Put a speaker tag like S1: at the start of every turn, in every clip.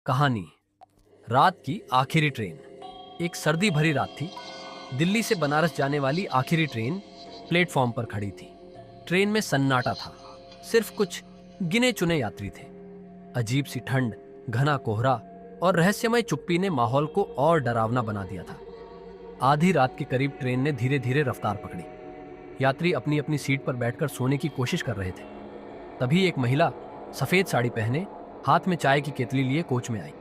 S1: कहानी। रात की आखिरी ट्रेन। एक सर्दी भरी रात थी। दिल्ली से बनारस जाने वाली आखिरी ट्रेन प्लेटफॉर्म पर खड़ी थी। ट्रेन में सन्नाटा था। सिर्फ कुछ गिने चुने यात्री थे। अजीब सी ठंड, घना कोहरा और रहस्यमय चुप्पी ने माहौल को और डरावना बना दिया था। आधी रात के करीब ट्रेन ने धीरे धीरे रफ्तार पकड़ी। यात्री अपनी अपनी सीट पर बैठकर सोने की कोशिश कर रहे थे। तभी एक महिला सफेद साड़ी पहने, हाथ में चाय की केतली लिए कोच में आई।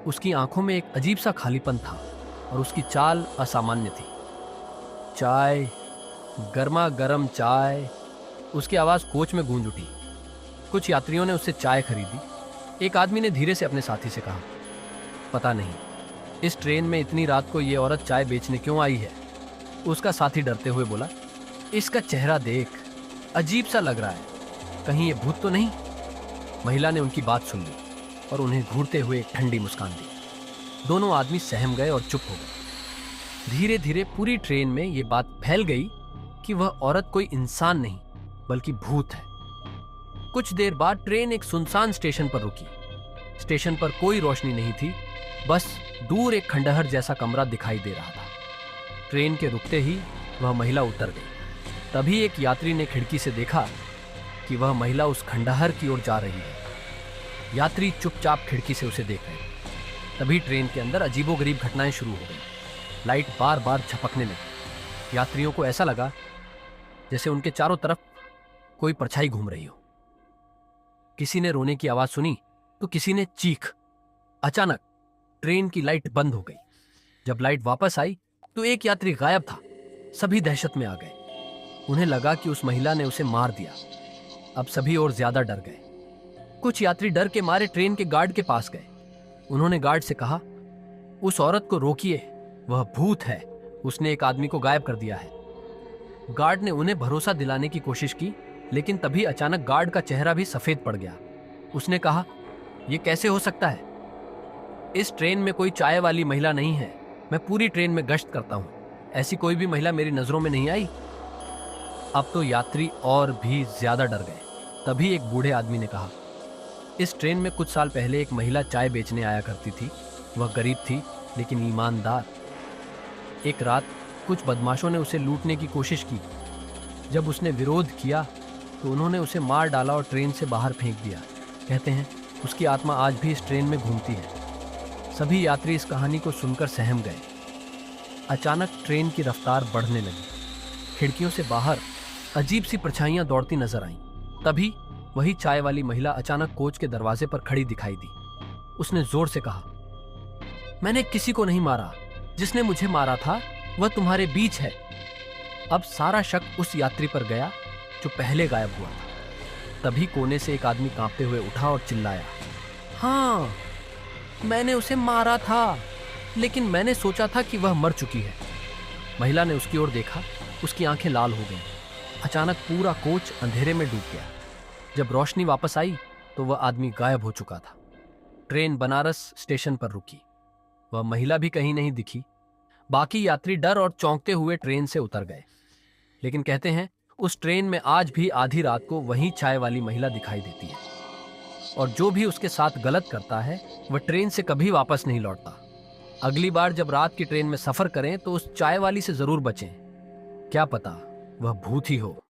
S1: उसकी आंखों में एक अजीब सा खालीपन था और उसकी चाल असामान्य थी। चाय, गर्मा गर्म चाय। उसकी आवाज कोच में गूंज उठी। कुछ यात्रियों ने उससे चाय खरीदी। एक आदमी ने धीरे से अपने साथी से कहा, पता नहीं इस ट्रेन में इतनी रात को ये औरत चाय बेचने क्यों आई है। उसका साथी डरते हुए बोला, इसका चेहरा देख, अजीब सा लग रहा है, कहीं ये भूत तो नहीं। महिला ने उनकी बात सुन ली और उन्हें घूरते हुए एक ठंडी मुस्कान दी। दोनों आदमी सहम गए और चुप हो गए। धीरे धीरे पूरी ट्रेन में ये बात फैल गई कि वह औरत कोई इंसान नहीं बल्कि भूत है। कुछ देर बाद ट्रेन एक सुनसान स्टेशन पर रुकी। स्टेशन पर कोई रोशनी नहीं थी, बस दूर एक खंडहर जैसा कमरा दिखाई दे रहा था। ट्रेन के रुकते ही वह महिला उतर गई। तभी एक यात्री ने खिड़की से देखा कि वह महिला उस खंडहर की ओर जा रही है। यात्री चुपचाप खिड़की से उसे देख रहे। तभी ट्रेन के अंदर अजीबोगरीब घटनाएं शुरू हो गई। लाइट बार बार झपकने लगी। यात्रियों को ऐसा लगा जैसे उनके चारों तरफ कोई परछाई घूम रही हो। किसी ने रोने की आवाज सुनी तो किसी ने चीख। अचानक ट्रेन की लाइट बंद हो गई। जब लाइट वापस आई तो एक यात्री गायब था। सभी दहशत में आ गए। उन्हें लगा कि उस महिला ने उसे मार दिया। अब सभी और ज्यादा डर गए। कुछ यात्री डर के मारे ट्रेन के गार्ड के पास गए। उन्होंने गार्ड से कहा, उस औरत को रोकिए, वह भूत है, उसने एक आदमी को गायब कर दिया है। गार्ड ने उन्हें भरोसा दिलाने की कोशिश की, लेकिन तभी अचानक गार्ड का चेहरा भी सफेद पड़ गया। उसने कहा, यह कैसे हो सकता है? इस ट्रेन में कोई चाय वाली महिला नहीं है। मैं पूरी ट्रेन में गश्त करता हूं, ऐसी कोई भी महिला मेरी नजरों में नहीं आई। अब तो यात्री और भी ज्यादा डर गए। तभी एक बूढ़े आदमी ने कहा, इस ट्रेन में कुछ साल पहले एक महिला चाय बेचने आया करती थी। वह गरीब थी लेकिन ईमानदार। एक रात कुछ बदमाशों ने उसे लूटने की कोशिश की। जब उसने विरोध किया तो उन्होंने उसे मार डाला और ट्रेन से बाहर फेंक दिया। कहते हैं उसकी आत्मा आज भी इस ट्रेन में घूमती है। सभी यात्री इस कहानी को सुनकर सहम गए। अचानक ट्रेन की रफ्तार बढ़ने लगी। खिड़कियों से बाहर अजीब सी परछाइयां दौड़ती नजर आईं। तभी वही चाय वाली महिला अचानक कोच के दरवाजे पर खड़ी दिखाई दी। उसने जोर से कहा, मैंने किसी को नहीं मारा, जिसने मुझे मारा था वह तुम्हारे बीच है। अब सारा शक उस यात्री पर गया जो पहले गायब हुआ था। तभी कोने से एक आदमी कांपते हुए उठा और चिल्लाया, हाँ, मैंने उसे मारा था, लेकिन मैंने सोचा था कि वह मर चुकी है। महिला ने उसकी ओर देखा। उसकी आंखें लाल हो गईं। अचानक पूरा कोच अंधेरे में डूब गया। जब रोशनी वापस आई तो वह आदमी गायब हो चुका था। ट्रेन बनारस स्टेशन पर रुकी। वह महिला भी कहीं नहीं दिखी। बाकी यात्री डर और चौंकते हुए ट्रेन से उतर गए। लेकिन कहते हैं उस ट्रेन में आज भी आधी रात को वही चाय वाली महिला दिखाई देती है। और जो भी उसके साथ गलत करता है वह ट्रेन से कभी वापस नहीं लौटता। अगली बार जब रात की ट्रेन में सफर करें तो उस चाय वाली से जरूर बचें। क्या पता वह भूत ही हो।